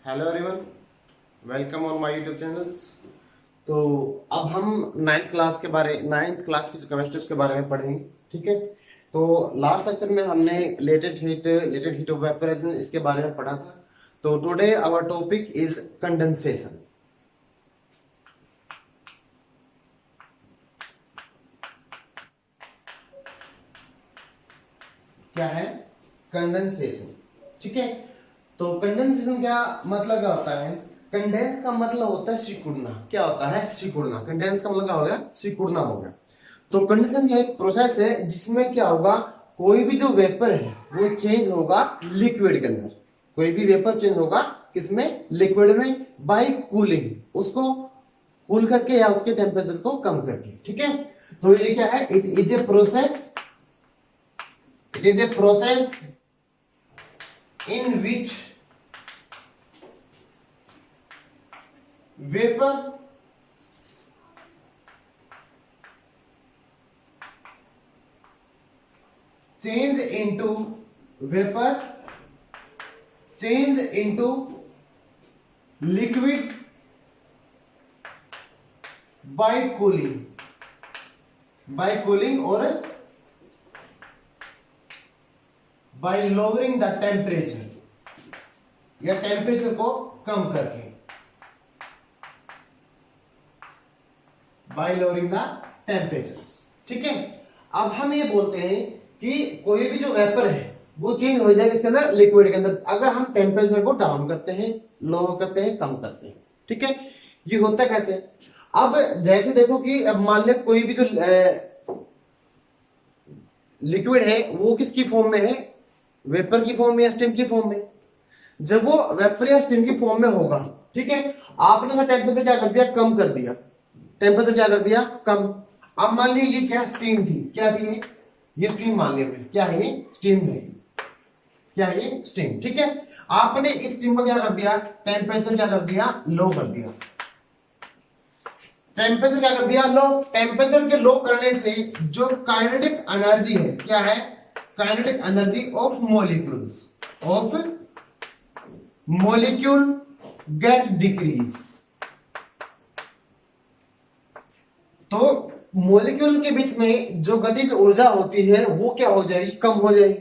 Hello everyone, welcome on my YouTube channels. तो अब हम नाइन्थ क्लास की जो केमिस्ट्री उसके बारे में पढ़ेंगे। ठीक है, तो लास्ट लेक्चर में हमने लेटेड हीट ऑफ वेपोराइजेशन इसके बारे में पढ़ा था। तो today our topic is condensation. क्या है कंडेंसेशन? ठीक है, तो कंडेंसेशन क्या मतलब क्या होता है? कंडेंस का मतलब होता है सिकुड़ना। क्या होता है? सिकुड़ना। कंडेंस का मतलब क्या हो गया? सिकुड़ना हो गया। तो कंडेंसेशन क्या एक प्रोसेस है जिसमें क्या होगा, कोई भी जो वेपर है वो चेंज होगा लिक्विड के अंदर। कोई भी वेपर चेंज होगा किसमें? लिक्विड में, बाय कूलिंग, उसको कूल करके या उसके टेम्परेचर को कम करके। ठीक है, तो ये क्या है? It is a process in which vapor change into liquid by cooling or by lowering the temperature, या टेम्परेचर को कम करके, बाय लोअरिंग द टेम्परेचर्स। ठीक है, अब हम ये बोलते हैं कि कोई भी जो वेपर है वो चेंज हो जाएगा इसके अंदर, लिक्विड के अंदर, अगर हम टेम्परेचर को डाउन करते हैं, लो करते हैं, कम करते हैं। ठीक है, ये होता है कैसे? अब जैसे देखो कि अब मान लिया कोई भी जो लिक्विड है वो किसकी फॉर्म में है? वेपर की फॉर्म में या स्टीम की फॉर्म में? जब वो वेपर या स्टीम की फॉर्म में होगा, ठीक है, आपने उसका टेम्परेचर क्या कर दिया? कम कर दिया। टेम्परेचर क्या कर दिया? कम। अब मान लीजिए ये क्या स्टीम थी? क्या थी ये स्टीम मान लिया मैंने। क्या है ये? स्टीम है। क्या है ये? स्टीम। ठीक है, आपने इस स्टीम को क्या कर दिया? टेम्परेचर क्या कर दिया? लो कर दिया। टेम्परेचर क्या कर दिया? लो। टेम्परेचर के लो करने से जो काइनेटिक एनर्जी है, क्या है? Kinetic energy of molecule gate decrease. तो मॉलिक्यूल के बीच में जो गतिज ऊर्जा होती है वो क्या हो जाएगी? कम हो जाएगी।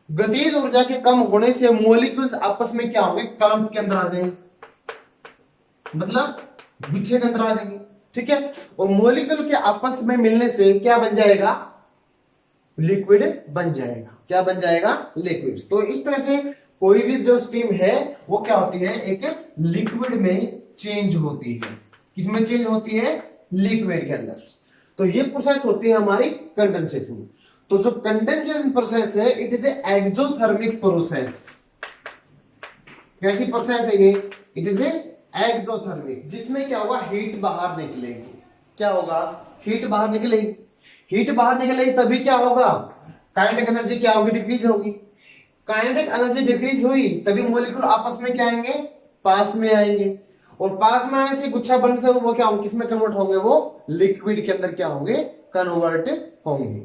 गतिज ऊर्जा के कम होने से मॉलिक्यूल्स आपस में क्या होंगे? क्लम्प के अंदर आ जाएंगे, मतलब गुच्छे के अंदर आ जाएंगे। ठीक है, और मॉलिक्यूल के आपस में मिलने से क्या बन जाएगा? लिक्विड बन जाएगा। क्या बन जाएगा? लिक्विड। तो इस तरह से कोई भी जो स्टीम है वो क्या होती है? एक लिक्विड में चेंज होती है। किसमें चेंज होती है? लिक्विड के अंदर। तो ये प्रोसेस होती है हमारी कंडेंसेशन। तो जो कंडेंसेशन प्रोसेस है it is A exothermic process. कैसी प्रोसेस है ये? इट इज ए एक्सोथर्मिक, जिसमें क्या होगा? हीट बाहर निकलेगी। क्या होगा? हीट बाहर निकलेगी। हीट बाहर निकलेगी तभी क्या होगा? काइनेटिक एनर्जी क्या होगी? डिक्रीज होगी। काइनेटिक एनर्जी डिक्रीज हुई तभी मॉलिक्यूल आपस में क्या आएंगे? पास में आएंगे, और पास में आने से गुच्छा बनने से वो क्या होंगे? किसमें कन्वर्ट होंगे? वो लिक्विड के अंदर क्या होंगे? कन्वर्ट होंगे।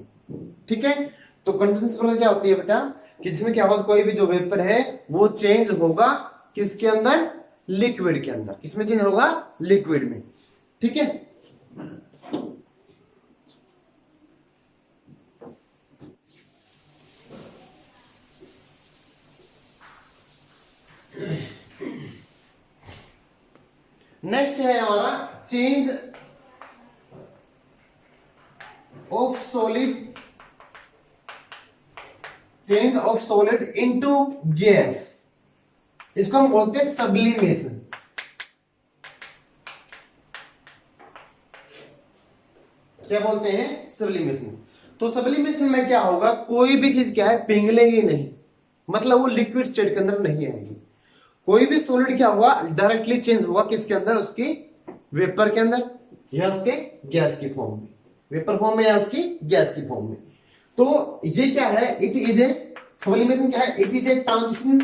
ठीक है, तो कंडेंसेशन प्रोसेस क्या होती है बेटा? कि जिसमें क्या होगा? कोई भी जो वेपर है वो चेंज होगा किसके अंदर? लिक्विड के अंदर। किसमें चेंज होगा? लिक्विड में। ठीक है, नेक्स्ट है हमारा change of solid into gas. इसको हम बोलते हैं सब्लिमेशन। क्या बोलते हैं? सब्लिमेशन। तो सब्लिमेशन में क्या होगा? कोई भी चीज क्या है? पिघलेगी नहीं, मतलब वो लिक्विड स्टेट के अंदर नहीं आएगी। कोई भी सॉलिड क्या होगा? डायरेक्टली चेंज होगा किसके अंदर? उसकी वेपर के अंदर या उसके गैस की फॉर्म में। वेपर फॉर्म में या उसकी गैस की फॉर्म में। तो ये क्या है? It is a sublimation. क्या है? It is a transition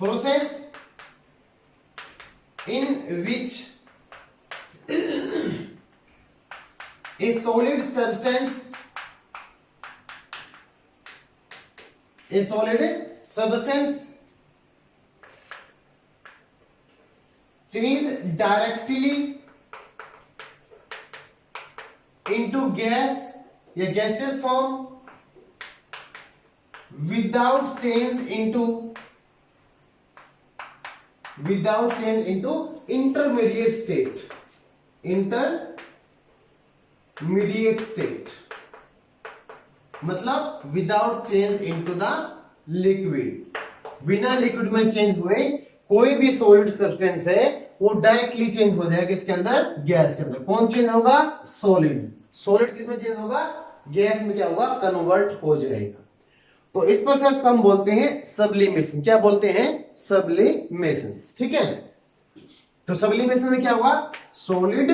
process in which a solid substance a solid substance change directly into gas या gases form without change into intermediate state मतलब without change into the liquid, बिना liquid में change हुए कोई भी solid substance है वो directly change हो जाएगा इसके अंदर, गैस के अंदर। कौन चेंज होगा? सॉलिड किस में चेंज होगा? गैस में क्या होगा? कन्वर्ट हो जाएगा। तो इस प्रोसेस को हम बोलते हैं सब्लिमेशन। क्या बोलते हैं? सब्लिमेशन। ठीक है, तो सब्लिमेशन में क्या होगा? Solid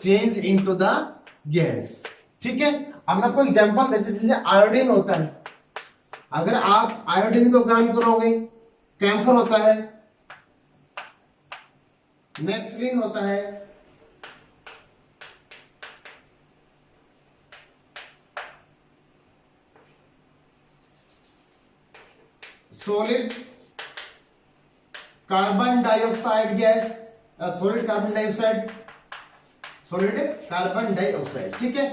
change into the gas. ठीक है, अब मैं आपको एग्जांपल दे, जैसे आयोडीन होता है, अगर आप आयोडीन को गर्म करोगे, कैम्फर होता है, नेफ्थलीन होता है, solid carbon dioxide gas, solid carbon dioxide. ठीक है,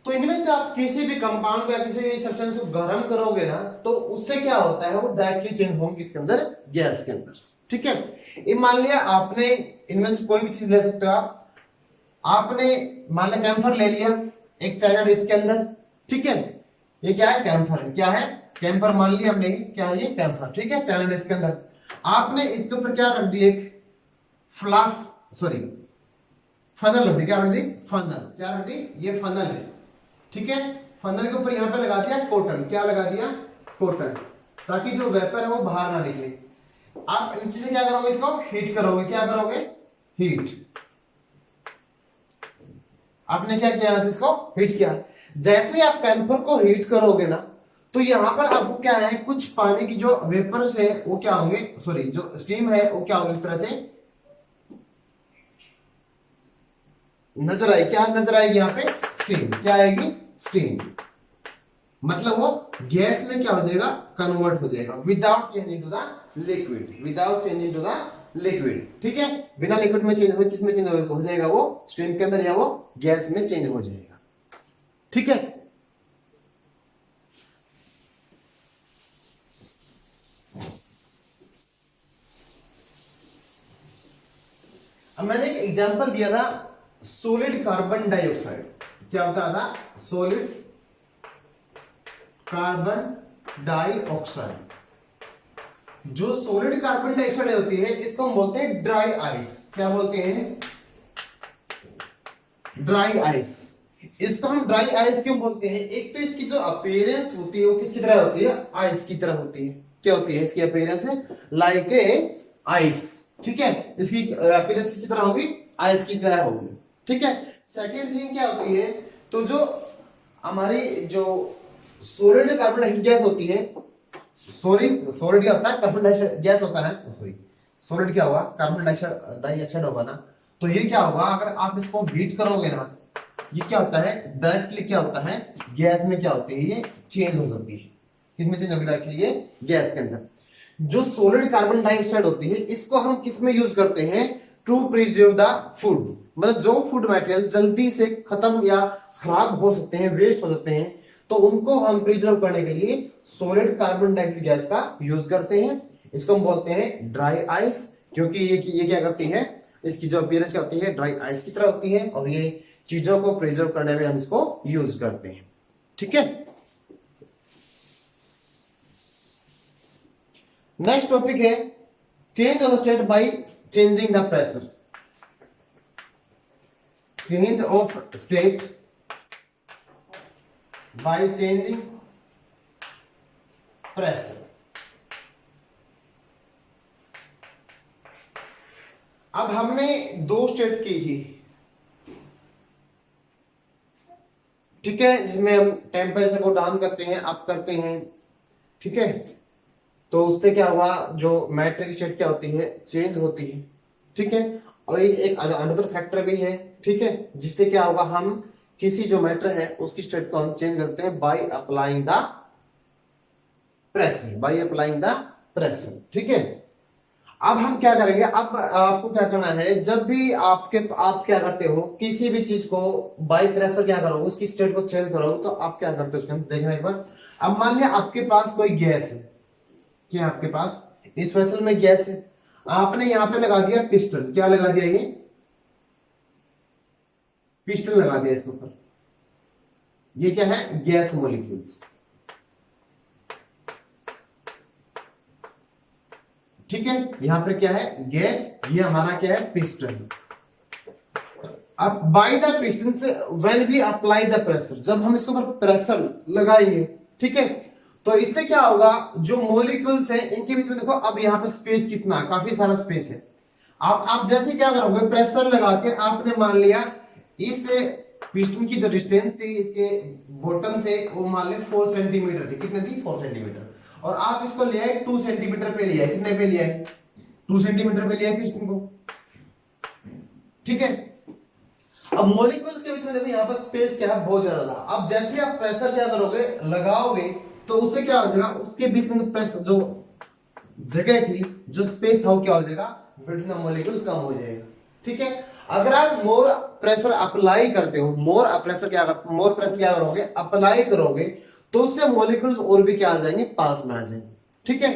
तो इनमें से आप किसी भी कंपाउंड को या किसी भी सब्सटेंस को गर्म करोगे ना, तो उससे क्या होता है? वो डायरेक्टली चेंज होंगे किसके अंदर? गैस के अंदर। ठीक है, ये मान लिया आपने इनमें से कोई भी चीज ले सकते हो आप, आपने मान लिया कैम्फर ले लिया एक चाइना डिश के अंदर। ठीक है, ये क्या है? कैम्फर है। क्या है? कैम्फर मान लिया हमने, क्या है ये? कैम्फर। ठीक है, चाइना डिश के अंदर आपने इसके ऊपर क्या रख दिया? एक फनल रख दी। क्या रख दी? फनल। क्या रख दी? ये फनल है। ठीक है, फनल के ऊपर यहां पे लगा दिया कॉटन। क्या लगा दिया? कॉटन, ताकि जो वेपर है वो बाहर ना निकले। आप नीचे से क्या करोगे? इसको हीट करोगे। क्या करोगे? हीट। आपने क्या किया? इसको हीट किया। जैसे आप कैम्फर को हीट करोगे ना, तो यहां पर आपको क्या है? कुछ पानी की जो वेपर्स है वो क्या होंगे, सॉरी जो स्टीम है वो क्या होगी? एक तरह से नजर आई। क्या नजर आएगी? यहाँ पे स्टीम। क्या आएगी? स्टीम। मतलब वो गैस में क्या हो जाएगा? कन्वर्ट हो जाएगा without change into the liquid. ठीक है, बिना लिक्विड में चेंज हो, किस में चेंज हो जाएगा? वो स्टीम के अंदर या वो गैस में चेंज हो जाएगा। ठीक है, अब मैंने एक एग्जांपल दिया था सॉलिड कार्बन डाइऑक्साइड। क्या होता था? Solid carbon dioxide. जो सॉलिड कार्बन डाइऑक्साइड होती है इसको हम बोलते हैं ड्राई आइस। क्या बोलते हैं? Dry ice. इसको हम ड्राई आइस क्यों बोलते हैं? एक तो इसकी जो अपीयरेंस होती है वो किसकी तरह होती है? आइस की तरह होती है। क्या होती है इसकी अपीयरेंस? Like a ice. ठीक है, इसकी अपीयरेंस किस तरह होगी? आइस की तरह होगी। ठीक है, सेकेंड थिंग क्या होती है? तो जो हमारी जो सॉलिड कार्बन डाइऑक्साइड गैस होती है, सॉलिड क्या होता है? कार्बन डाइऑक्साइड गैस होता है। सॉरी, सॉलिड क्या होगा? कार्बन डाइऑक्साइड होगा ना। तो ये क्या होगा? अगर आप इसको हीट करोगे ना, ये क्या होता है? डायरेक्टली क्या होता है? गैस में क्या होती है? ये चेंज हो सकती है। किसमें चेंज होगी? डायरेक्टली ये गैस के अंदर। जो सॉलिड कार्बन डाइऑक्साइड होती है इसको हम किस में यूज करते हैं? To preserve the food. मतलब जो फूड मटेरियल जल्दी से खत्म या खराब हो सकते हैं, वेस्ट हो सकते हैं, तो उनको हम प्रिजर्व करने के लिए सॉलिड कार्बन डाइऑक्साइड गैस का यूज करते हैं। इसको हम बोलते हैं ड्राई आइस, क्योंकि ये क्या करती है? इसकी जो अपीयरेंस क्या होती है? ड्राई आइस की तरह होती है, और ये चीजों को प्रिजर्व करने में हम इसको यूज करते हैं। ठीक है, नेक्स्ट टॉपिक है change of state by changing the pressure. Change of state by changing pressure. अब हमने दो स्टेट की थी। ठीक है, जिसमें हम टेम्परेचर को डाउन करते हैं, अप करते हैं। ठीक है, तो उससे क्या हुआ? जो मैटर की स्टेट क्या होती है? चेंज होती है। ठीक है, और एक अनदर फैक्टर भी है। ठीक है, जिससे क्या होगा? हम किसी जो मैटर है उसकी स्टेट को हम चेंज करते हैं by applying the pressure, by applying the pressure. ठीक है, अब हम क्या करेंगे, अब आपको क्या करना है, जब भी आप क्या करते हो किसी भी चीज को बाय प्रेशर क्या करोगे, उसकी स्टेट को चेंज करोगे, तो आप क्या करते हो उसको देखना एक बार। अब मान लिया आपके पास कोई गैस है, क्या आपके पास इस वेसल में गैस है, आपने यहां पे लगा दिया पिस्टन, क्या लगा दिया, ये पिस्टन लगा दिया इसके ऊपर, ये क्या है, गैस मॉलिक्यूल्स। ठीक है, यहां पे क्या है, गैस, ये हमारा क्या है, पिस्टन। अब बाय द पिस्टन से when we apply the pressure, जब हम इसके ऊपर प्रेशर लगाएंगे, ठीक है, तो इससे क्या होगा, जो मॉलिक्यूल्स हैं इनके बीच में देखो, अब यहाँ पे स्पेस कितना, काफी सारा स्पेस है। आप जैसे क्या करोगे, प्रेशर लगा के आपने मान लिया इस पिस्टन की जो डिस्टेंस थी इसके बॉटम से, वो मान लिया 4 सेंटीमीटर थी, कितनी थी, 4 सेंटीमीटर, और आप इसको ले आए 2 सेंटीमीटर पे लिया है, कितने पे लिया है, 2 सेंटीमीटर पे लिया है पिस्टन को। ठीक है, अब मॉलिक्यूल्स के बीच में देखो यहाँ पर स्पेस क्या है, बहुत ज्यादा। अब जैसे आप प्रेशर क्या करोगे, लगाओगे, तो उससे क्या हो जाएगा, उसके बीच में प्रेशर जो जगह थी, जो स्पेस था, वो क्या हो जाएगा, बिटवीन मॉलिक्यूल कम हो जाएगा। ठीक है, अगर आप मोर प्रेशर अप्लाई करते हो, मोर प्रेशर क्या करोगे, अप्लाई करोगे, तो उससे मॉलिक्यूल्स और भी क्या आ जाएंगे, पास में आ जाएंगे। ठीक है,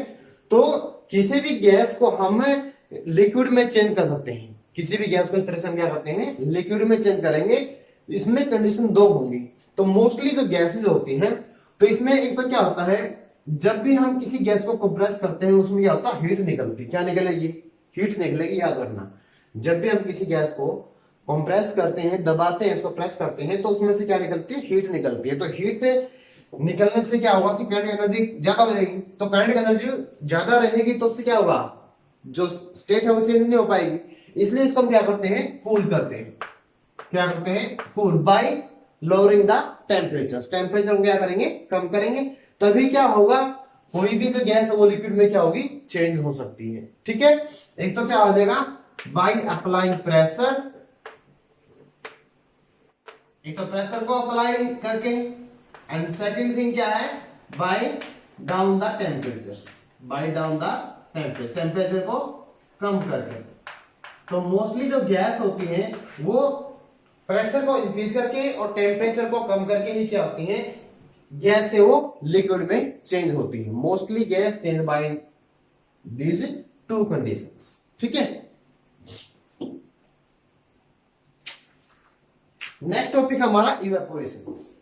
तो किसी भी गैस को हम लिक्विड में चेंज कर सकते हैं, किसी भी गैस को इस तरह से हम क्या करते हैं, लिक्विड में चेंज करेंगे। इसमें कंडीशन दो होंगी, तो मोस्टली जो गैसेस होती हैं, तो इसमें एक तो क्या होता है, जब भी हम किसी गैस को कंप्रेस करते हैं, उसमें क्या होता है, हीट निकलती, क्या निकलेगी, हीट निकलेगी, याद रखना। जब भी हम किसी गैस को कंप्रेस करते हैं, दबाते हैं, इसको प्रेस करते हैं, तो उसमें से क्या निकलती है, हीट निकलती है। तो हीट निकलने से क्या होगा, करंट एनर्जी ज्यादा हो जाएगी, तो करंट एनर्जी ज्यादा रहेगी, तो उससे क्या होगा, जो स्टेट है वो चेंज नहीं हो पाएगी। इसलिए इसको हम क्या करते हैं, कूल करते हैं, क्या करते हैं, cool bye lowering the temperature, temperature को क्या करेंगे, कम करेंगे, तभी क्या होगा, कोई भी जो गैस है वो लिक्विड में क्या होगी, चेंज हो सकती है। ठीक है, एक तो क्या हो जाएगा, बाय अप्लाइंग प्रेशर, एक तो प्रेशर को अप्लाई करके, एंड सेकंड थिंग क्या है, by down the temperature, by down the temperature, temperature को कम करके। तो मोस्टली जो गैस होती है वो प्रेशर को इंक्रीज करके और टेम्परेचर को कम करके ही क्या होती है, गैस से वो लिक्विड में चेंज होती है। Mostly gas change bye these two conditions. ठीक है, नेक्स्ट टॉपिक हमारा इवेपोरेशन।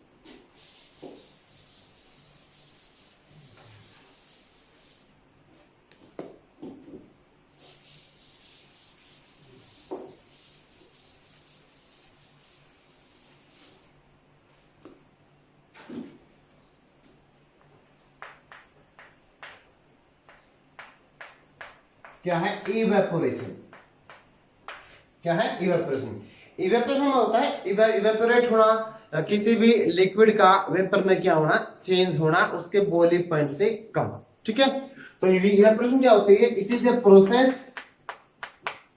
क्या है इवेपोरेशन, क्या है इवेपोरेशन, इवेपोरेशन होता है इवेपोरेट होना, किसी भी लिक्विड का वेपर में क्या होना, चेंज होना, उसके बॉइलिंग पॉइंट से कम। ठीक है, तो इवेपोरेशन क्या होती है, it is a process,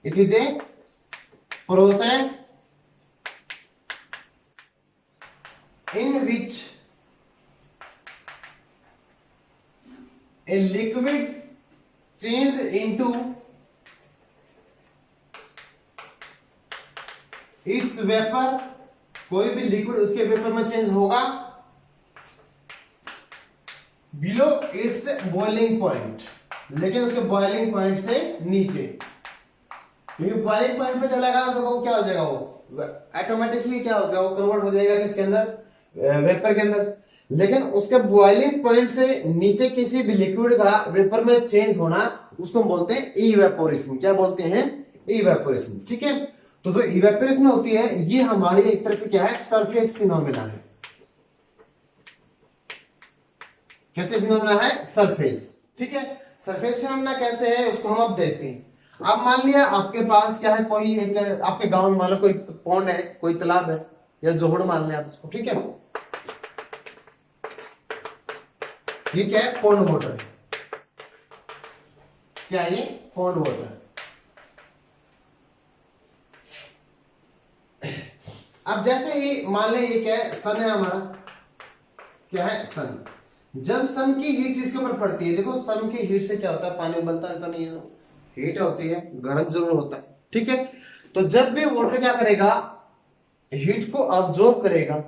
it is a process in which a liquid changes into its vapor, कोई भी लिक्विड उसके वेपर में चेंज होगा बिलो इट्स बॉइलिंग पॉइंट, लेकिन उसके बॉइलिंग पॉइंट से नीचे, क्योंकि बॉइलिंग पॉइंट पे चलेगा तो वो क्या हो जाएगा, वो ऑटोमेटिकली क्या हो जाएगा, वो कन्वर्ट हो जाएगा किसके अंदर, वेपर के अंदर। लेकिन उसके बॉइलिंग पॉइंट से नीचे किसी भी लिक्विड का वेपर में चेंज होना, उसको बोलते हैं इवेपोरेशन। क्या बोलते हैं, इवेपोरेशन। ठीक है, तो जो इवेपोरेशन होती है ये हमारी एक तरह से क्या है, सरफेस फिनोमेना है। कैसे फिनोमेना है, सरफेस। ठीक है, सरफेस फिनोमेना कैसे है उसको हम अब देखते हैं। अब मान लिया आपके पास क्या है, कोई एक आपके गांव में मान लो कोई पौंड है, कोई तालाब है, या जोहड़ मान लिया आप उसको। ठीक है, ये क्या है, पौंड वाटर, क्या है ये, पौंड वाटर। अब जैसे ही मान लें ये क्या है, सन है हमारा, क्या है, सन। जब सन की हीट इसके ऊपर पड़ती है, देखो सन की हीट से क्या होता है, पानी उबलता है तो नहीं है, हीट होती है, गर्म जरूर होता है, ठीक है। तो जब भी वाटर क्या करेगा, हीट को अब्जॉर्ब करेगा,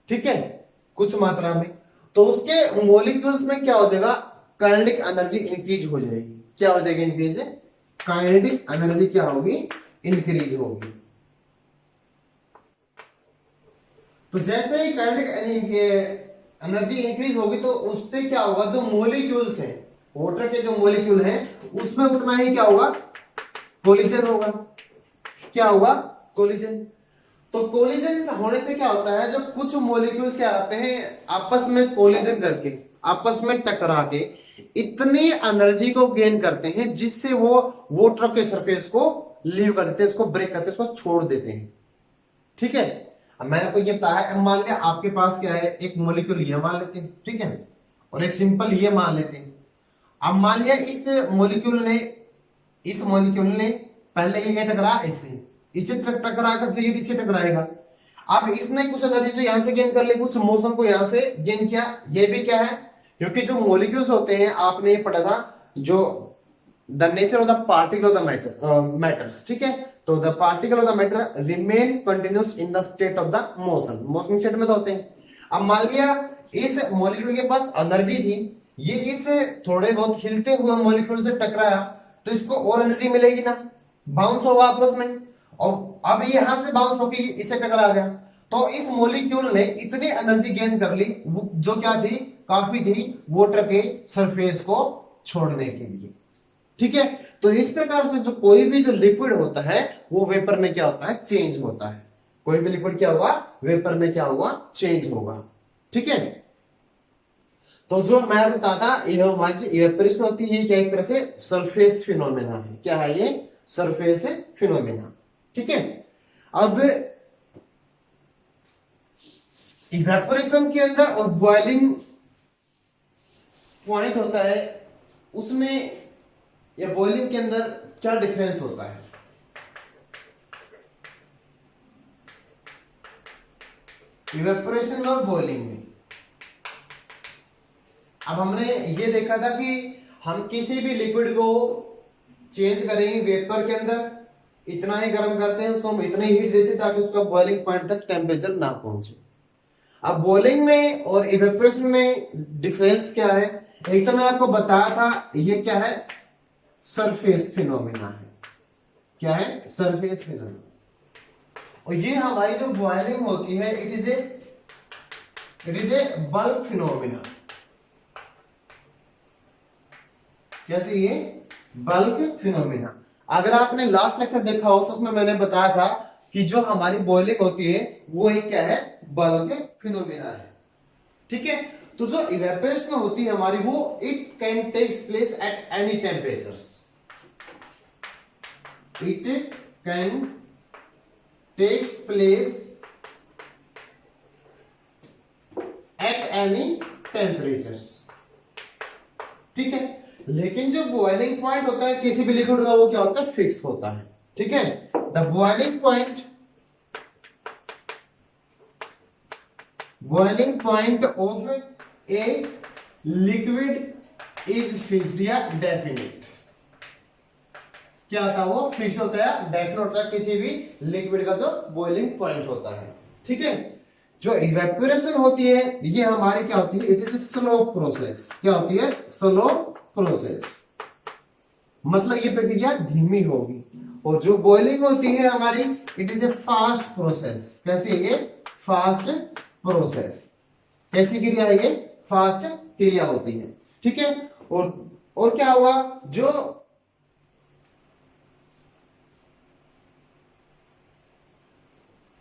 ठीक है, कुछ मात्रा में, तो उसके मॉलिक्यूल्स में क्या हो जाएगा, काइनेटिक एनर्जी इंक्रीज हो जाएगी। क्या हो जाएगी इंक्रीज, काइनेटिक एनर्जी क्या होगी, इंक्रीज होगी। तो जैसे ही काइनेटिक एनर्जी इंक्रीज होगी तो उससे क्या होगा, जो मॉलिक्यूल्स हैं, वाटर के जो मॉलिक्यूल हैं, उसमें उतना ही क्या होगा, कोलिजन होगा। क्या होगा, कोलिजन। तो कोलिजन होने से क्या होता है, जो कुछ मॉलिक्यूल्स क्या आते हैं आपस में कोलिजन करके, आपस में टकरा के इतनी एनर्जी को गेन करते हैं जिससे वो वाटर के सरफेस को लीव कर देते हैं, इसको ब्रेक करते हैं, इसको छोड़ देते हैं, ठीक है। अब मैंने आपको ये बताया, अब मान लिया आपके पास क्या है, एक मॉलिक्यूल ये मान लेते हैं, ठीक है, और एक सिंपल ये मान लेते हैं। अब मान लिया इस मॉलिक्यूल ने पहले ये टकरा इससे टकरा कर फिर इससे टकराएगा। अब इसने कुछ एनर्जी जो यहां से गेन कर ली, कुछ मोशन को यहां से गेन किया। ये भी क्या है, क्योंकि जो मॉलिक्यूल्स होते हैं आपने ये पढ़ा था, जो the nature of the particle of the matters, ठीक है। तो the particle of the matter remain continuous in the state of the motion state में तो होते हैं। अब मान लिया इस मॉलिक्यूल के पास एनर्जी थी, ये इस थोड़े बहुत हिलते हुए मॉलिक्यूल से टकराया, तो इसको और एनर्जी मिलेगी ना, बाउंस होगा आपस में, और अब ये यहां से बाउंस होकर इसे टकरा गया, तो इस मॉलिक्यूल ने इतनी एनर्जी गेन कर ली जो क्या थी, काफी थी वाटर के सरफेस को छोड़ने के लिए, ठीक है। तो इस प्रकार से जो कोई भी जो लिक्विड होता है वो वेपर में क्या होता है, चेंज होता है। कोई भी लिक्विड क्या होगा, वेपर में क्या होगा, चेंज होगा, ठीक है। तो जो मैं बताया था इवेपोरेशन होती है, क्या एक तरह से सरफेस फिनोमेना है। क्या है ये, सरफेस फिनोमेना, ठीक है। अब इवेपोरेशन के अंदर और बॉइलिंग पॉइंट होता है, उसमें या बॉइलिंग के अंदर क्या डिफरेंस होता है। इवेपोरेशन और बॉइलिंग में अब हमने ये देखा था कि हम किसी भी लिक्विड को चेंज करेंगे वेपर के अंदर, इतना ही गर्म करते हैं उसको, हम इतना ही हीट देते हैं ताकि उसका बॉइलिंग पॉइंट तक टेम्परेचर ना पहुंचे। अब बॉइलिंग में और इवेपोरेशन में डिफरेंस क्या है, एक तो मैं आपको बताया था, ये क्या है, सरफेस फिनोमेना है। क्या है, सरफेस फिनोमेना। और ये हमारी जो बॉइलिंग होती है, it is A bulk phenomena. कैसे, ये बल्क फिनोमेना। अगर आपने लास्ट लेक्चर देखा हो तो उसमें मैंने बताया था कि जो हमारी बॉइलिंग होती है वो एक क्या है, बल्क फिनोमेना है, ठीक है। तो जो इवेपोरेशन होती है हमारी, वो it can takes place at any temperatures, it can takes place at any temperatures, ठीक है। लेकिन जो बॉइलिंग पॉइंट होता है किसी भी लिक्विड का, वो क्या होता है, फिक्स होता है, ठीक है। The boiling point of a liquid is fixed या डेफिनिट। क्या होता है, वो फिक्स होता है, डेफिनेट होता है, किसी भी लिक्विड का जो बॉइलिंग पॉइंट होता है, ठीक है। जो इवेपोरेशन होती है ये हमारी क्या होती है, इट इज स्लो प्रोसेस। क्या होती है, स्लो प्रोसेस, मतलब ये प्रक्रिया धीमी होगी। और जो बॉइलिंग होती है हमारी, it is A fast process. कैसी है ये, फास्ट प्रोसेस। कैसी क्रिया है ये, फास्ट क्रिया होती है, ठीक है। और क्या हुआ, जो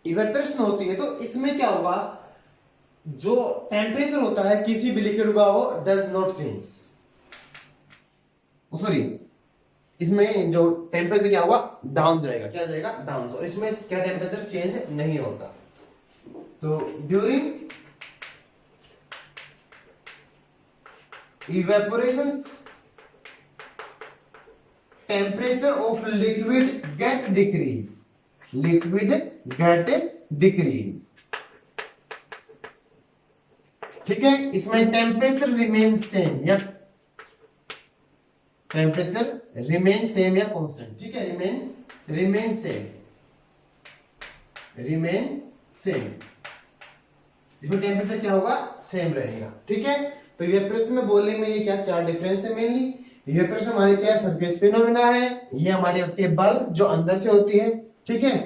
इवेपोरेशन होती है तो इसमें क्या होगा, जो टेम्परेचर होता है किसी भी लिक्विड का, वो डज नॉट चेंज, सॉरी, इसमें जो टेम्परेचर क्या होगा, डाउन जाएगा। क्या जाएगा, डाउन। तो इसमें क्या टेम्परेचर चेंज नहीं होता। तो during evaporation temperature of liquid gate decrease, liquid gate decrease. ठीक है, इसमें टेम्परेचर रिमेन सेम या टेम्परेचर रिमेन सेम या कांस्टेंट, ठीक है, रिमेन सेम, रिमेन सेम, इसमें टेम्परेचर क्या होगा, सेम रहेगा, ठीक है। तो इवेपोरेशन में बोलने में ये क्या चार डिफरेंस है मेनली। इवेपोरेशन हमारी क्या है, सरफेस फिनोमेना है, ये हमारी होती है बल्ब जो अंदर से होती है, ठीक है।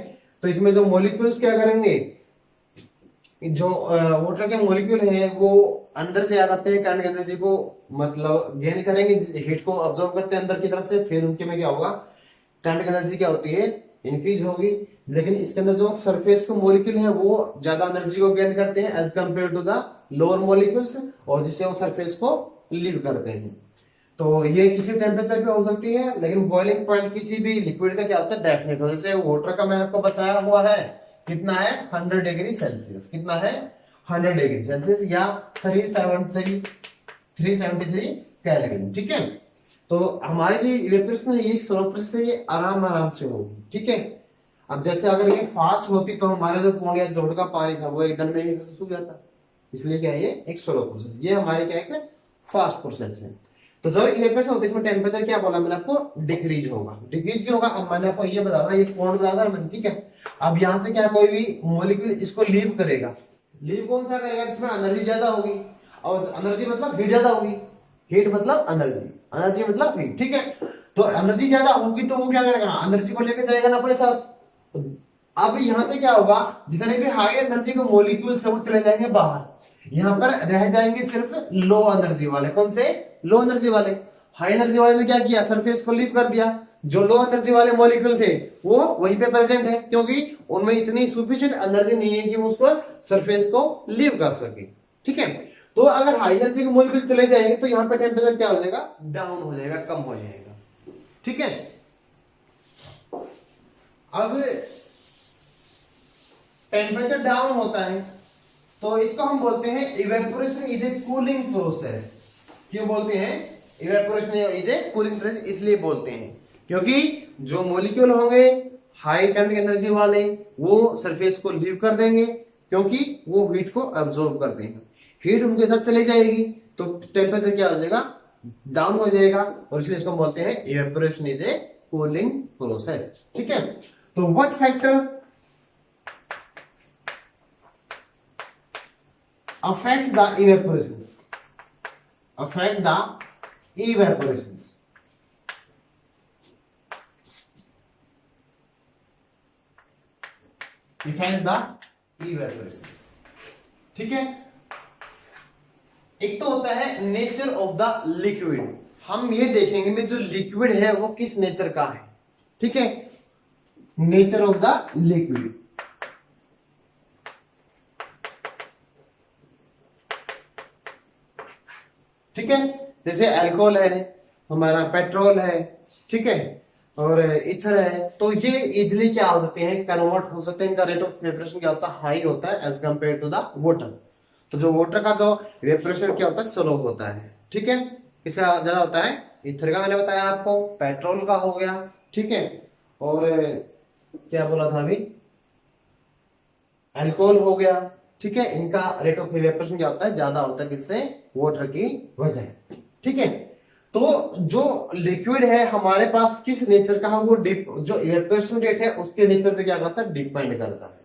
तो इसमें जो मॉलिक्यूल्स क्या करेंगे, जो वाटर के मॉलिक्यूल है वो अंदर से आ जाते हैं, करंट एनर्जी को मतलब गेन करेंगे, हीट को ऑब्जॉर्व करते हैं अंदर की तरफ से, फिर उनके में क्या होगा, करंट एनर्जी क्या होती है, इंक्रीज होगी। लेकिन इसके अंदर जो सरफेस के मॉलिक्यूल है वो ज्यादा एनर्जी को गेन करते हैं as compare to the lower molecules, और जिससे वो सरफेस को लीव करते हैं। तो ये किसी टेम्परेचर पे हो सकती है, लेकिन बॉइलिंग पॉइंट किसी भी लिक्विड का क्या होता है, डेफिनेट होता है। जैसे वाटर का मैं आपको बताया हुआ है, कितना है 100 डिग्री सेल्सियस, कितना है 100 डिग्री सेल्सियस या 373 केल्विन, ठीक है। तो हमारी जो इवेपोरेशन है ये स्लो प्रोसेस है, ये आराम आराम से होगी, ठीक है। अब जैसे अगर ये फास्ट होती तो हमारा जो कुआं या जोड़ का पानी था वो एकदम में ही सूख जाता, इसलिए क्या है ये एक स्लो प्रोसेस, ये हमारे क्या है फास्ट प्रोसेस है। तो जब इवेपोरेशन होती है इसमें टेम्परेचर क्या बोला मैंने आपको, डिक्रीज होगा। डिक्रीज क्यों होगा, अब मैंने आपको ये बताया, ये कौन बताया था मैंने, ठीक है। अब यहां से क्या कोई भी मॉलिक्यूल इसको लीव करेगा, लीव कौन सा करेगा, जिसमें एनर्जी ज्यादा होगी, और एनर्जी मतलब हीट ज्यादा होगी, हीट मतलब एनर्जी, एनर्जी मतलब हीट, ठीक है। तो एनर्जी ज्यादा होगी तो वो क्या करेगा, एनर्जी को लेकर जाएगा ना अपने साथ। अब यहां से क्या होगा, जितने भी हाई एनर्जी के मॉलिक्यूल्स है वो चले जाएंगे बाहर, यहां पर रह जाएंगे सिर्फ लो एनर्जी वाले। कौन से, लो एनर्जी वाले। हाई एनर्जी वाले ने क्या किया, सरफेस को लीव कर दिया, जो लो एनर्जी वाले मॉलिक्यूल थे वो वहीं पे प्रेजेंट है, क्योंकि उनमें इतनी सुफिशिएंट एनर्जी नहीं है कि वो उसको सरफेस को लीव कर सके, ठीक है। तो अगर हाई एनर्जी के मॉलिक्यूल चले जाएंगे तो यहां पर टेम्परेचर क्या हो जाएगा, डाउन हो जाएगा, कम हो जाएगा, ठीक है। अब टेम्परेचर डाउन होता है तो इसको हम बोलते हैं evaporation is a cooling process. क्यों बोलते हैं evaporation is a cooling process, इसलिए बोलते हैं क्योंकि जो मॉलिक्यूल होंगे हाई करंट एनर्जी वाले वो सरफेस को लीव कर देंगे, क्योंकि वो हीट को अब्सॉर्ब करते हैं, हीट उनके साथ चली जाएगी तो टेम्परेचर क्या हो जाएगा, डाउन हो जाएगा, और इसलिए इसको बोलते हैं evaporation is a cooling process, ठीक है। तो what factor affect the evaporations, affect the evaporations, affect the evaporations, ठीक है। एक तो होता है नेचर ऑफ द लिक्विड, हम ये देखेंगे में जो लिक्विड है वो किस नेचर का है, ठीक है, नेचर ऑफ द लिक्विड। ठीक है, जैसे अल्कोहल है, हमारा पेट्रोल है, ठीक है, और इथर है, तो ये इजिली क्या हो सकते हैं, कन्वर्ट हो सकते हैं, इनका रेट ऑफ वेपरेशन क्या होता है, हाई होता है as compare to the water. तो जो वाटर का जो वेपरेशन क्या होता है, स्लो होता है, ठीक है। इसका ज्यादा होता है, इथर का मैंने बताया आपको, पेट्रोल का हो गया, ठीक है, और क्या बोला था अभी, अल्कोहल हो गया, ठीक है। इनका रेट ऑफ इवेपोरेशन क्या होता है, ज्यादा होता है, किससे, वाटर की वजह, ठीक है। तो जो लिक्विड है हमारे पास किस नेचर का है, वो डिप जो इवेपोरेशन रेट है उसके नेचर पे क्या करता है, डिपेंड करता है।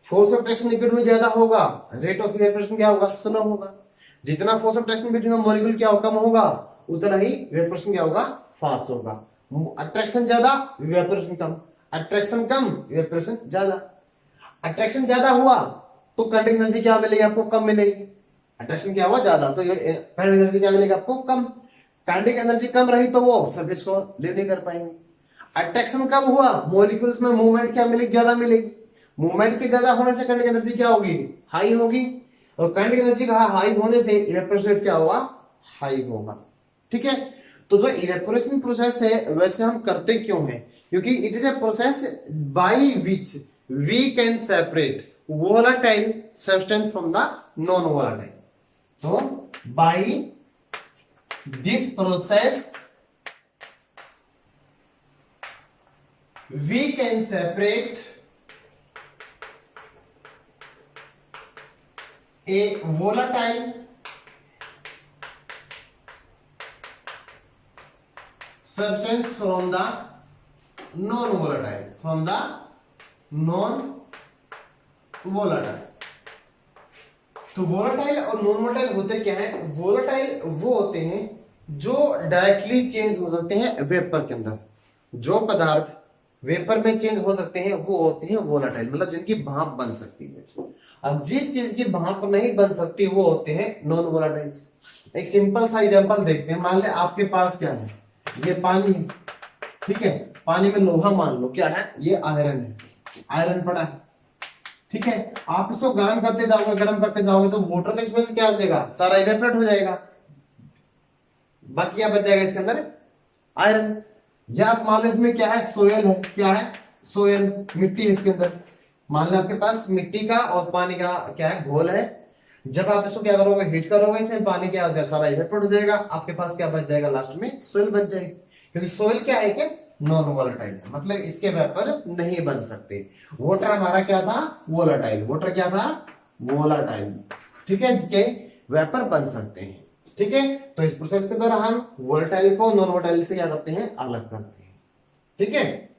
फोर्स ऑफ ट्रैक्शन लिक्विड में ज्यादा होगा, रेट ऑफ इवेपोरेशन क्या होगा, स्लो होगा। जितना force of traction between molecule क्या कम होगा, उतना ही इवेपोरेशन क्या होगा, फास्ट होगा। अट्रैक्शन ज्यादा, इवेपोरेशन कम, अट्रैक्शन कम, इवेपोरेशन ज्यादा। अट्रैक्शन ज्यादा हुआ तो करंट एनर्जी क्या मिलेगी आपको, कम मिलेगी। अट्रैक्शन क्या हुआ, ज्यादा, तो करंट एनर्जी क्या मिलेगी आपको, कम। काइनेटिक एनर्जी कम रही तो वो सरफेस को लीव नहीं कर पाएंगे। अट्रैक्शन कम हुआ, मॉलिक्यूल्स में मूवमेंट क्या मिलेगी, ज्यादा मिलेगी। मूवमेंट के ज्यादा होने से करंट एनर्जी क्या होगी, हाई होगी, और करंट एनर्जी का हाई होने से इवेपोरेशन रेट क्या होगा, हाई होगा, ठीक है। तो जो इवेपोरेशन प्रोसेस है वैसे हम करते क्यों हैं, क्योंकि it is a process by which we can separate volatile substance from the non volatile. So by this process we can separate A volatile substance from the non volatile, from the non volatile। तो volatile और non volatile होते क्या है? Volatile वो होते हैं जो directly change हो सकते हैं वेपर के अंदर। जो पदार्थ वेपर में चेंज हो सकते हैं वो होते हैं वोलाटाइल, मतलब जिनकी भाप बन सकती है। अब जिस चीज की भाप नहीं बन सकती वो होते हैं नॉन वोलाटाइल्स। एक सिंपल सा एग्जांपल देखते हैं। मान ले आपके पास क्या है, ये पानी है, ठीक है। पानी में लोहा मान लो क्या है, ये आयरन है, आयरन पड़ा है, ठीक है। आप इसको गर्म करते जाओगे तो वाटर तो इसमें से क्या हो जाएगा, सारा इवेपोरेट हो जाएगा, बाकी क्या बच जाएगा इसके अंदर, आयरन। या आप मान लो इसमें क्या है, सोयल है, क्या है, सोयल, मिट्टी है इसके अंदर। मान लो आपके पास मिट्टी का और पानी का क्या है, घोल है। जब आप इसको क्या करोगे, हीट करोगे, इसमें पानी क्या हो जाएगा, सारा इवेपोरेट हो जाएगा। आपके पास क्या बच जाएगा, लास्ट में सोयल बच जाएगी। क्योंकि सोयल क्या है कि नॉन वोलेटाइल है, मतलब इसके वेपर नहीं बन सकते। वाटर हमारा क्या था, वोलेटाइल। वाटर क्या था, वोलेटाइल, ठीक है, जिसके वेपर बन सकते हैं, ठीक है। तो इस प्रोसेस के द्वारा हम वोलेटाइल को नॉन वोलेटाइल से क्या करते हैं, अलग करते हैं, ठीक है।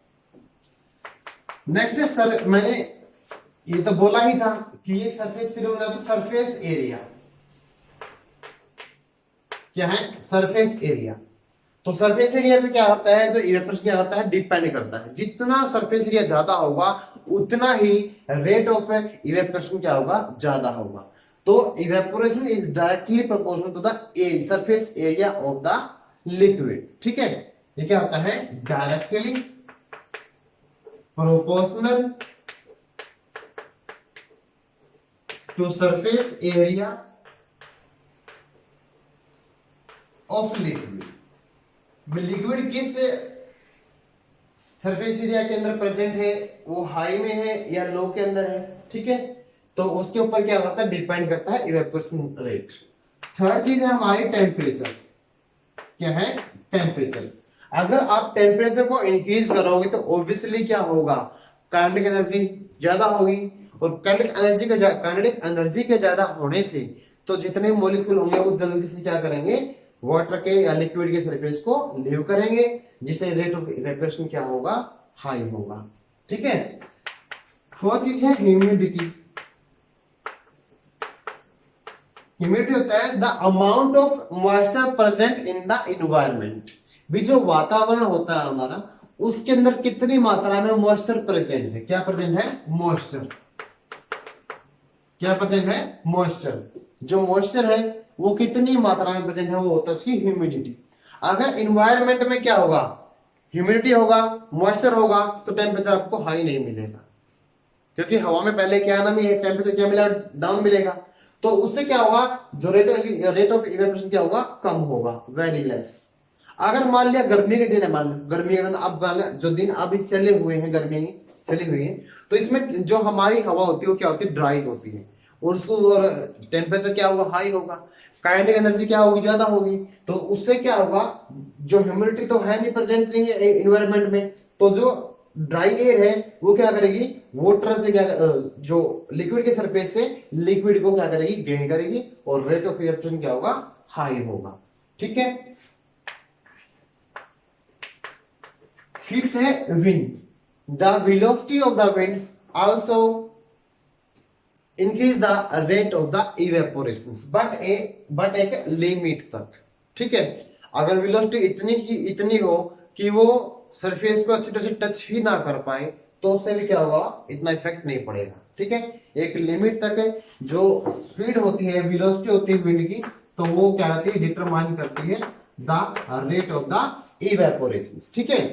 नेक्स्ट है सर, मैंने ये तो बोला ही था कि ये सरफेस फिनोमेना। तो सरफेस एरिया क्या है, सरफेस एरिया। तो सरफेस एरिया पे क्या होता है, जो इवेपोरेशन क्या होता है, डिपेंड करता है। जितना सरफेस एरिया ज्यादा होगा उतना ही रेट ऑफ इवेपोरेशन क्या होगा, ज्यादा होगा। तो evaporation is directly proportional to the surface area of the liquid, ठीक है। ये क्या होता है, directly proportional to surface area of liquid. Liquid किस सरफेस एरिया के अंदर प्रेजेंट है, वो हाई में है या लो के अंदर है, ठीक है। तो उसके ऊपर क्या करता है, डिपेंड करता है इवेपोरेशन रेट। थर्ड चीज है हमारी टेम्परेचर। क्या है, टेम्परेचर। अगर आप टेम्परेचर को इंक्रीज करोगे तो ऑब्वियसली क्या होगा, काइनेटिक एनर्जी ज्यादा होगी। और काइनेटिक एनर्जी के ज्यादा होने से तो जितने मॉलिक्यूल होंगे वो जल्दी से क्या करेंगे, वाटर के या लिक्विड के सरफेस को लीव करेंगे, जिससे रेट ऑफ इवेपोरेशन क्या होगा, हाई होगा, ठीक है। फोर्थ चीज है ह्यूमिडिटी। ह्यूमिडिटी होता है the amount of moisture present in the environment. भी जो वातावरण होता है हमारा, उसके अंदर कितनी मात्रा में मॉइस्चर प्रेजेंट है। क्या प्रेजेंट है, मॉइस्चर। क्या प्रेजेंट है, मॉइस्चर। जो मॉइस्चर है वो कितनी मात्रा में प्रेजेंट है, वो होता है उसकी ह्यूमिडिटी। अगर इन्वायरमेंट में क्या होगा, ह्यूमिडिटी होगा, मॉइस्चर होगा, तो टेम्परेचर आपको हाई नहीं मिलेगा। क्योंकि हवा में पहले क्या नमी है, टेम्परेचर क्या मिलेगा, डाउन मिलेगा। तो उससे क्या होगा, जो रेट ऑफ इवेपोरेशन क्या होगा, कम होगा, वेरी लेस। अगर मान लिया गर्मी के दिन है, मान लो गर्मी के दिन, अब जो दिन अभी चले हुए हैं, गर्मी चली हुई है, तो इसमें जो हमारी हवा होती है वो क्या होती है, ड्राई होती है। और उसको टेम्परेचर क्या होगा, हाई होगा, काइनेटिक एनर्जी क्या होगी, ज्यादा होगी। तो उससे क्या होगा, जो ह्यूमिडिटी तो है नहीं, प्रेजेंट नहीं है इन्वायरमेंट में, तो जो ड्राई एयर है वो क्या करेगी, वाटर से क्या, जो लिक्विड के सरफेस से लिक्विड को क्या करेगी, गेन करेगी, और रेट ऑफ इवेपोरेशन क्या होगा, हाई होगा, ठीक है। फिफ्थ है wind. The velocity of the winds also increase the rate of the evaporation, but एक लिमिट तक, ठीक है। अगर वेलोसिटी इतनी हो कि वो सरफेस को अच्छी तरह से टच ही ना कर पाए, तो उससे भी क्या होगा, इतना इफेक्ट नहीं पड़ेगा, ठीक है। एक लिमिट तक है, जो स्पीड होती है, वेलोसिटी होती है विंड की, तो वो क्या होती है, डिटरमाइन करती है the rate of the evaporation, ठीक है।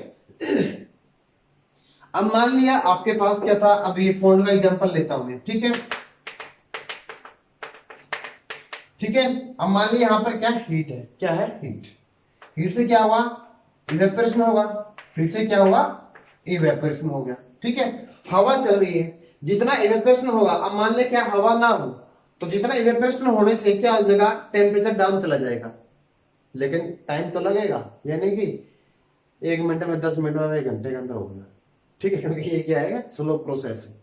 अब मान लिया आपके पास क्या था, अब ये फोन का एग्जांपल लेता हूं मैं, ठीक है, ठीक है। अब मान लिया यहां पर क्या हीट है, क्या है, हीट। हीट से क्या हुआ, इवेपोरेशन होगा, हीट से क्या हुआ, इवेपोरेशन हो गया, ठीक है। हवा चल रही है, जितना इवेपोरेशन होगा, अब मान ले क्या हवा ना हो, तो जितना इवेपोरेशन होने से क्या हो जाएगा, टेम्परेचर डाउन चला जाएगा। लेकिन टाइम तो लगेगा, यानी कि 1 मिनट में, 10 मिनट में, 1 घंटे के अंदर हो गया, ठीक है, क्योंकि ये क्या है, स्लो प्रोसेस है।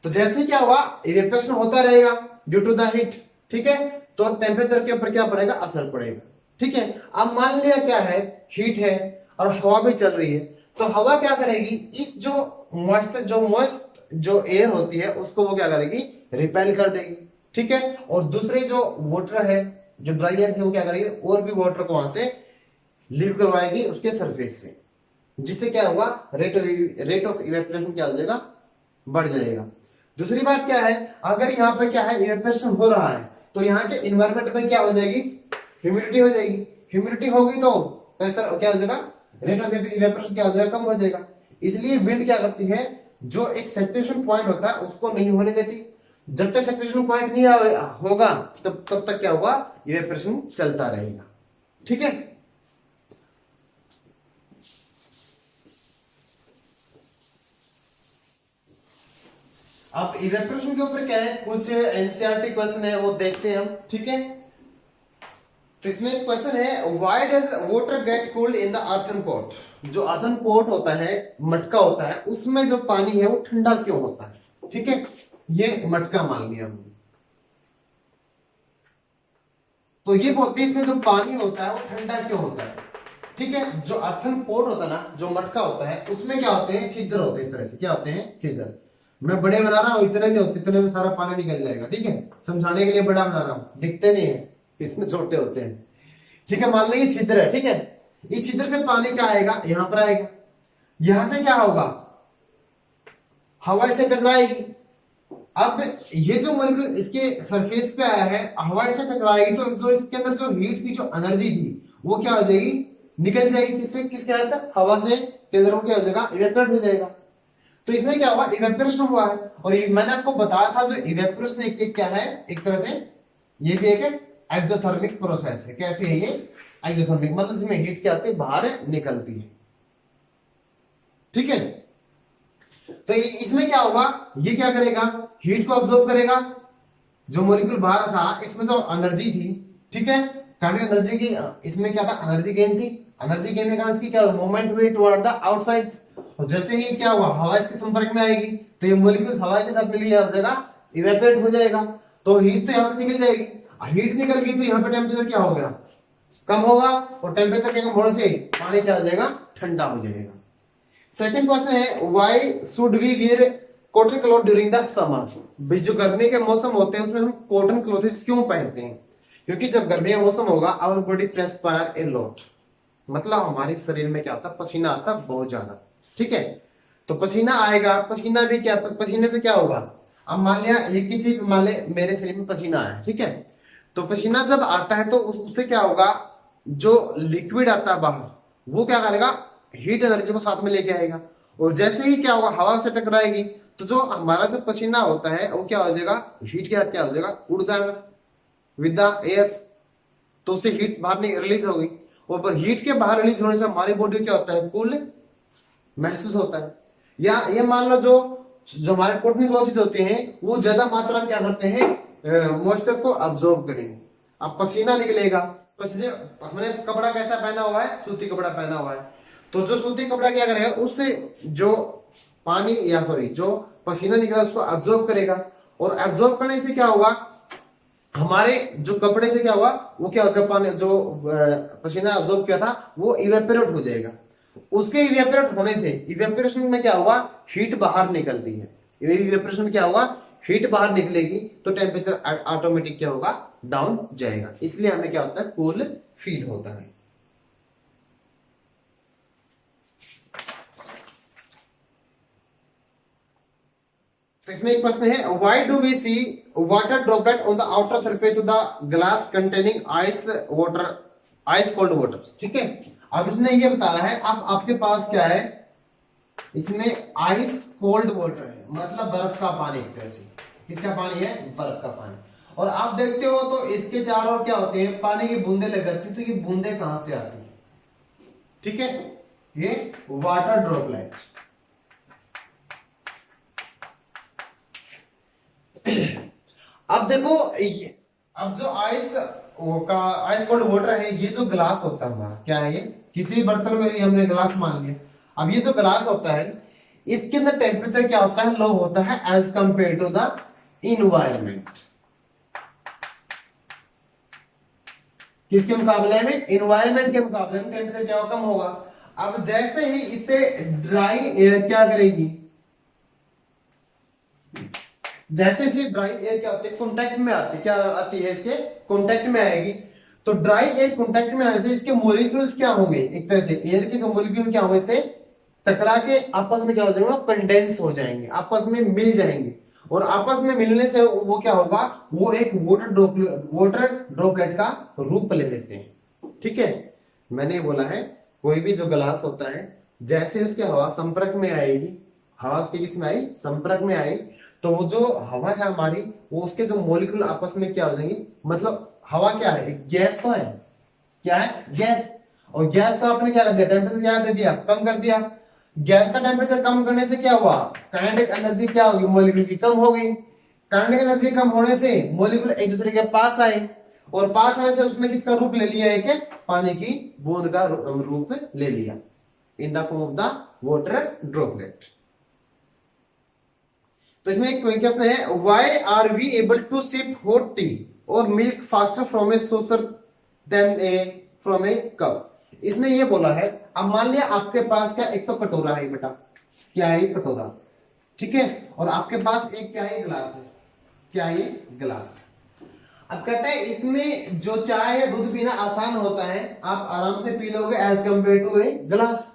तो जैसे क्या हुआ, इवेपोरेशन होता रहेगा ड्यू टू द हीट, ठीक है, तो टेम्परेचर के ऊपर क्या पड़ेगा, असर पड़ेगा। ठीक है, अब मान लिया क्या है, हीट है और हवा भी चल रही है, तो हवा क्या करेगी, इस जो मॉइस्ट जो एयर होती है उसको वो क्या करेगी, रिपेल कर देगी। ठीक है, और दूसरे जो वाटर है, जो ड्राई एयर है, वो क्या करेगी, और भी वाटर को वहां से लीव करवाएगी उसके सरफेस से, जिससे क्या होगा, रेट ऑफ इवेपोरेशन क्या हो जाएगा, बढ़ जाएगा। दूसरी बात क्या है, अगर यहाँ पे क्या है, इवेपोरेशन हो रहा है, तो यहाँ के इन्वायरमेंट में क्या हो जाएगी, ह्यूमिडिटी हो जाएगी। ह्यूमिडिटी होगी तो प्रेशर क्या हो जाएगा, रेट ऑफ इवेपोरेशन क्या हो जाएगा, कम हो जाएगा। इसलिए विंड क्या करती है, जो एक सैचुरेशन पॉइंट होता है उसको नहीं होने देती। जब तक सैचुरेशन पॉइंट नहीं होगा तब तक क्या होगा, इवेपोरेशन चलता रहेगा। ठीक है, अब इवेपोरेशन के ऊपर क्या है, कुछ एनसीईआरटी क्वेश्चन है वो देखते हैं हम। ठीक है, तो इसमें एक क्वेश्चन है, why does water get cooled in the earthen pot. जो अर्थन पॉट होता है, मटका होता है, उसमें जो पानी है वो ठंडा क्यों होता है। ठीक है, ये मटका मान लिया हमने, तो ये बोलते हैं इसमें जो पानी होता है वो ठंडा क्यों होता है। ठीक है, जो अर्थन पॉट होता है ना, जो मटका होता है, उसमें क्या होते हैं, छिद्र होते हैं। इस तरह से क्या होते हैं, छिद्र। मैं बड़े बना रहा हूं, इतने नहीं होते, इतने में सारा पानी निकल जाएगा। ठीक है, समझाने के लिए बड़ा बना रहा हूं, दिखते नहीं है, इसमें छोटे होते हैं। ठीक है, मान लीजिए छिद्र है। ठीक है, इस छिद्र से पानी क्या आएगा, यहां पर आएगा। यहां से क्या होगा, हवा इसे टकराएगी। अब ये जो मॉलिक्यूल इसके सरफेस पे आया है, हवा इसे टकराएगी, तो जो इसके अंदर जो हीट थी, जो एनर्जी थी, वो क्या हो जाएगी, निकल जाएगी। किससे, किसके अंदर, हवा से के अंदर वो क्या हो जाएगा, इवेपोरेट हो जाएगा। तो इसमें क्या हुआ, इवेपोरेशन हुआ है। और मैंने आपको बताया था, जो इवेपोरेशन एक क्या है, एक तरह से ये भी एक एक्सोथर्मिक प्रोसेस है। कैसे है ये, एक्सोथर्मिक, मतलब इसमें हीट क्या आती है, बाहर निकलती है। ठीक है, तो इसमें क्या होगा, ये क्या करेगा, हीट को ऑब्जॉर्व करेगा। जो मॉलिक्यूल बाहर था, इसमें जो एनर्जी थी, ठीक है, काइनेटिक एनर्जी की, इसमें क्या था, एनर्जी गेन थी। एनर्जी गेन के कारण इसकी क्या मूवमेंट हुई टुवर्ड द आउटसाइड। और जैसे ही क्या हुआ, हवा इसके संपर्क में आएगी, तो ये मॉलिक्यूल हवा के साथ मिल जाएगा, इवेपोरेट हो जाएगा। तो हीट तो यहां से निकल जाएगी। हीट निकल गई तो यहाँ पे टेम्परेचर क्या हो गया, कम होगा। और टेम्परेचर के कम होने से पानी क्या हो जाएगा, ठंडा हो जाएगा। सेकंड क्वेश्चन है, why should we wear cotton cloth during the summer. जो गर्मी के मौसम होते हैं उसमें हम कॉटन क्लॉथ्स क्यों पहनते हैं, क्योंकि जब गर्मी का मौसम होगा, our body transpire a lot, मतलब हमारे शरीर में क्या आता है, पसीना आता है बहुत ज्यादा। ठीक है, तो पसीना आएगा, पसीना भी क्या, पसीने से क्या होगा, अब मान लिया ये किसी, मान ले मेरे शरीर में पसीना आया, ठीक है, तो पसीना जब आता है तो उससे क्या होगा, जो लिक्विड आता है बाहर, वो क्या करेगा, हीट एनर्जी को साथ में लेके आएगा। और जैसे ही क्या होगा, हवा से टकराएगी, तो जो हमारा जो पसीना होता है वो क्या हो जाएगा, हीट के साथ क्या हो जाएगा, उड़ जाएगा विद द एयर्स। तो उससे हीट बाहर नहीं रिलीज होगी, और हीट के बाहर रिलीज होने से हमारी बॉडी क्या होता है, कूल महसूस होता है। या ये मान लो जो हमारे कॉटन क्लॉथ्स होते हैं, वो ज्यादा मात्रा में क्या करते हैं, मॉइस्चर को अब्सॉर्ब करेंगे। अब पसीना निकलेगा, पसीने, हमने कपड़ा कैसा पहना हुआ है, सूती कपड़ा पहना हुआ है, तो जो सूती कपड़ा क्या करेगा, उससे जो पानी या सॉरी जो पसीना निकला उसको अब्सॉर्ब करेगा। और अब्सॉर्ब करने से क्या होगा, हमारे जो कपड़े से क्या हुआ, वो क्या हो, पानी जो पसीना अब्सॉर्ब किया था वो इवेपोरेट हो जाएगा। उसके इवेपोरेट होने से, इवेपोरेशन में क्या होगा, हीट बाहर निकलती है। इवेपोरेशन में क्या होगा, हीट बाहर निकलेगी, तो टेम्परेचर ऑटोमेटिक क्या होगा, डाउन जाएगा। इसलिए हमें क्या होता है, कूल फील होता है। तो इसमें एक प्रश्न है, why do we see water droplet on the outer surface of the glass containing ice water, ice cold water. ठीक है, अब इसने ये बताया है, अब आपके पास क्या है, इसमें आइस कोल्ड वाटर है, मतलब बर्फ का पानी। एक तरह से किसका पानी है, बर्फ का पानी। और आप देखते हो तो इसके चारों ओर क्या होते हैं, पानी की बूंदे लग जाती है। तो ये बूंदे कहां से आती है, ठीक है, ये वाटर ड्रॉपलेट। अब देखो, अब जो आइस कोल्ड वाटर है, ये जो ग्लास होता है हमारा, क्या है ये, किसी बर्तन में हमने ग्लास मान लिया। अब ये जो ग्लास होता है, इसके अंदर टेम्परेचर क्या होता है, लो होता है as compare to the environment. किसके मुकाबले में, इन्वायरमेंट के मुकाबले में टेम्परेचर क्या कम होगा। अब जैसे ही इसे ड्राई एयर क्या करेगी, जैसे इसे ड्राई एयर क्या होती है, कॉन्टेक्ट में आती है, क्या आती है, इसके कॉन्टेक्ट में आएगी। तो ड्राई एयर कॉन्टेक्ट में आने से इसके मोलिक्यूल्स क्या होंगे, एक तरह से एयर के जो मोलिक्यूल क्या होंगे, इससे टकरा के आपस में क्या हो जाएंगे, कंडेंस हो जाएंगे, आपस में मिल जाएंगे। और आपस में मिलने से वो क्या होगा, वो एक वाटर ड्रॉपलेट का रूप ले लेते हैं। ठीक है, मैंने बोला है कोई भी जो ग्लास होता है, जैसे उसकी हवा संपर्क में आएगी, हवा उसके किस में आई, संपर्क में आई, तो वो जो हवा है हमारी, वो उसके जो मॉलिक्यूल आपस में क्या हो जाएंगे, मतलब हवा क्या है, गैस तो है, क्या है, गैस। और गैस को आपने क्या कर दिया, टेम्परेचर क्या दे दिया, कम कर दिया। गैस का टेम्परेचर कम करने से क्या हुआ, काइनेटिक एनर्जी क्या होगी, मॉलिक्यूल की कम हो गई। काइनेटिक एनर्जी कम होने से मॉलिक्यूल एक दूसरे के पास आए, और पास आने से उसने किसका रूप ले लिया, एक पानी की बूंद का रूप ले लिया, in the form of the water droplet. तो इसमें एक क्वेश्चन है, why are we able to sip hot tea और milk faster from a saucer than a from a cup. इसने ये बोला है, अब मान लिया आपके पास क्या, एक तो कटोरा है बेटा, क्या है, कटोरा, ठीक है, और आपके पास एक क्या है, गिलास है, क्या है, गिलास। अब कहते हैं इसमें जो चाय या दूध पीना आसान होता है, आप आराम से पी लोगे एज कंपेयर टू ए गिलास।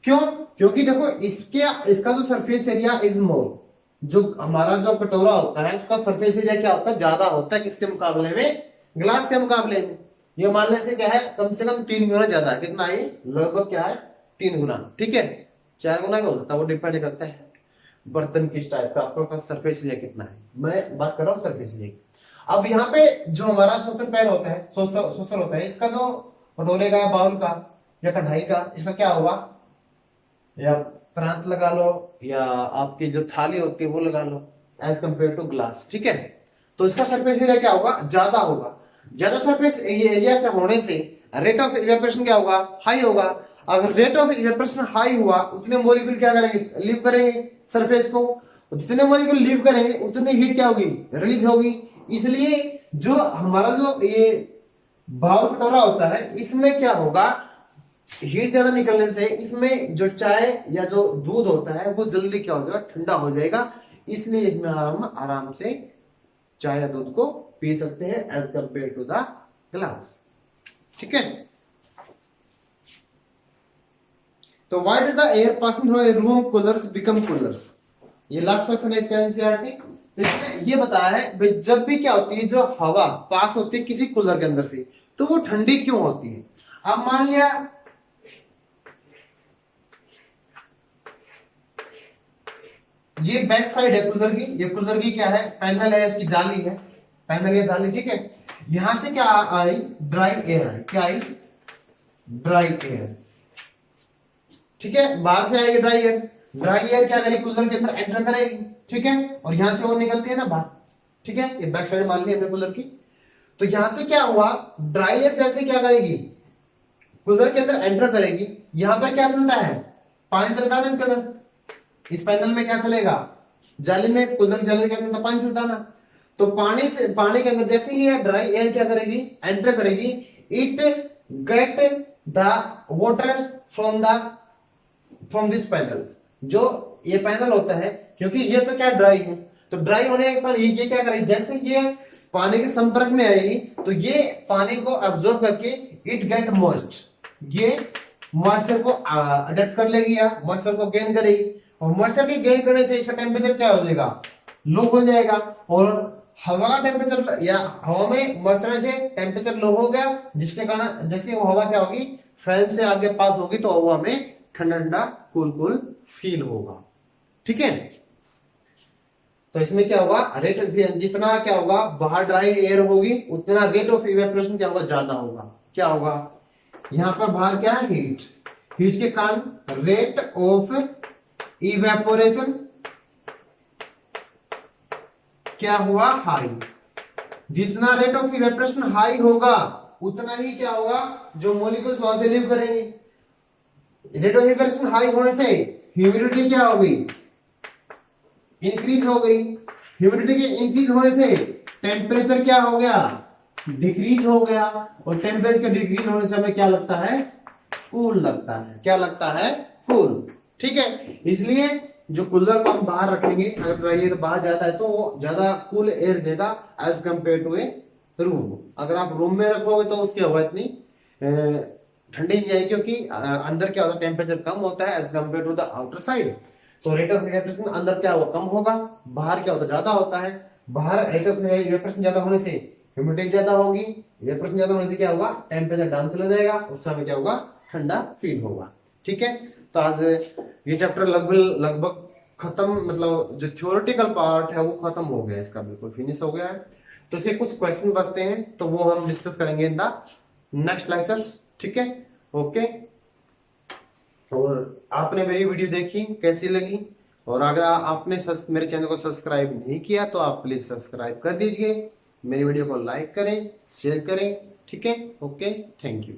क्यों, क्योंकि देखो इसका जो सरफेस एरिया इज मोर, जो हमारा जो कटोरा होता है उसका सरफेस एरिया क्या होता है, ज्यादा होता है, किसके मुकाबले में, ग्लास के मुकाबले में। ये मान लेते से क्या है, कम से कम 3 गुना ज्यादा है, कितना है, लगभग क्या है, 3 गुना, ठीक है, 4 गुना भी हो सकता है, वो डिपेंड करता है बर्तन किस टाइप का, आपका सरफेस एरिया कितना है, मैं बात कर रहा हूँ सरफेस एरिया। अब यहाँ पे जो हमारा सोशल पैर होता है, सोशल होता है, इसका जो कटोरे का, बाउल का या कढ़ाई का, इसका क्या होगा, या प्रांत लगा लो, या आपकी जो थाली होती है वो लगा लो, एज कंपेयर टू ग्लास, ठीक है। तो इसका सरफेस एरिया क्या होगा, ज्यादा होगा। ज्यादा सरफेस एरिया से होने से रेट ऑफ इवेपोरेशन क्या होगा, हाई होगा। अगर रेट ऑफ इवेपोरेशन हाई हुआ, उतने मॉलिक्यूल क्या करेंगे, लीव करेंगे सरफेस को, जितने मॉलिक्यूल लीव करेंगे उतनी हीट क्या होगी, रिलीज होगी। इसलिए जो हमारा जो ये बाउल कटोरा होता है, इसमें क्या होगा, हीट ज्यादा निकलने से इसमें जो चाय या जो दूध होता है वो जल्दी क्या हो जाएगा, ठंडा हो जाएगा। इसलिए इसमें आराम से चाय या दूध को पी सकते हैं as compare to the glass, ठीक है। तो why does the air passing through a room coolers become coolers, ये लास्ट क्वेश्चन है इसका एनसीईआरटी। तो इसने ये बताया है भाई, जब भी क्या होती है, जो हवा पास होती है किसी कूलर के अंदर से, तो वो ठंडी क्यों होती है। अब मान लिया ये बैक साइड है कूलर की, ये कूलर की क्या है, पैनल है, इसकी जाली है, पैनल या जाली, ठीक है। यहां से क्या आई, ड्राई एयर आई, क्या आई, ड्राई एयर, ठीक है। बाहर से आएगी ड्राई एयर, ड्राई एयर क्या करेगी, कूलर के अंदर एंटर करेगी, ठीक है, और यहां से वो निकलती है ना बाहर, ठीक है। ये बैक साइड मान ली हमने कूलर की। तो यहां से क्या हुआ, ड्राई एयर जैसे क्या करेगी, कूलर के अंदर एंटर करेगी, यहां पर क्या चलता है, पानी चलता है इसके अंदर, इस पैनल में क्या चलेगा, जाली में, कूलर जाली के अंदर पानी चलता ना। तो पानी के अंदर जैसे ही ड्राई एयर क्या करेगी, एंटर करेगी, it get the water from this panel. जो ये पैनल होता है, क्योंकि ये तो क्या ड्राई है, तो ड्राई होने के बाद ये क्या करेगी, जैसे ये पानी के संपर्क में आएगी, तो ये पानी को अब्सॉर्ब करके इट गेट मॉइस्ट, ये मॉइस्चर को अडेप्ट कर लेगी या मॉइस्चर को गेन करेगी, और मॉइस्चर के गेन करने से इसका टेम्परेचर क्या हो जाएगा, लो हो जाएगा। और हवा का टेम्परेचर या हवा में मॉइस्चर से टेम्परेचर लो हो गया, जिसके कारण जैसे वो हवा क्या होगी, फैन से आगे पास होगी, तो हवा में ठंडा ठंडा कूल कूल फील होगा, ठीक है। तो इसमें क्या होगा, रेट जितना क्या होगा, बाहर ड्राई एयर होगी, उतना रेट ऑफ इवेपोरेशन क्या होगा, ज्यादा होगा। क्या होगा, यहां पर बाहर क्या है, हीट, हीट के कारण रेट ऑफ इवेपोरेशन क्या हुआ, हाई। जितना रेट ऑफ इवेपोरेशन हाई होगा, उतना ही क्या होगा, जो मॉलिक्यूल्स वहां से लीव करेंगे। रेट ऑफ इवेपोरेशन हाई होने से ह्यूमिडिटी क्या हो गई, इंक्रीज हो गई। ह्यूमिडिटी के इंक्रीज होने से टेम्परेचर क्या हो गया, डिक्रीज हो गया, और टेम्परेचर डिक्रीज होने से हमें क्या लगता है, कूल लगता है। क्या लगता है, कूल। ठीक है, इसलिए जो कूलर को हम बाहर रखेंगे, अगर ड्राई एयर बाहर जाता है तो वो ज्यादा कूल एयर देगा as compare to a room. अगर आप रूम में रखोगे तो उसकी हवा इतनी ठंडी नहीं जाएगी, क्योंकि अंदर क्या होता है, टेम्परेचर कम होता है as compare to the outer side. तो रेट ऑफ इवेपोरेशन अंदर क्या होगा, कम होगा, बाहर क्या होता है, ज्यादा होता है। बाहर रेट ऑफ इवेपोरेशन ज्यादा होने से ह्यूमिडिटी ज्यादा होगी, इवेपोरेशन ज्यादा होने से क्या होगा, टेम्परेचर डाउन चला जाएगा, उस समय क्या होगा, ठंडा फील होगा। ठीक है, तो आज ये चैप्टर लगभग लगभग खत्म, मतलब जो थ्योरेटिकल पार्ट है वो खत्म हो गया, इसका बिल्कुल फिनिश हो गया है। तो इसके कुछ क्वेश्चन बचते हैं, तो वो हम डिस्कस करेंगे इन द नेक्स्ट लेक्चर्स। ठीक है, ओके। और आपने मेरी वीडियो देखी, कैसी लगी, और अगर आपने मेरे चैनल को सब्सक्राइब नहीं किया तो आप प्लीज सब्सक्राइब कर दीजिए, मेरी वीडियो को लाइक करें, शेयर करें। ठीक है, ओके, थैंक यू।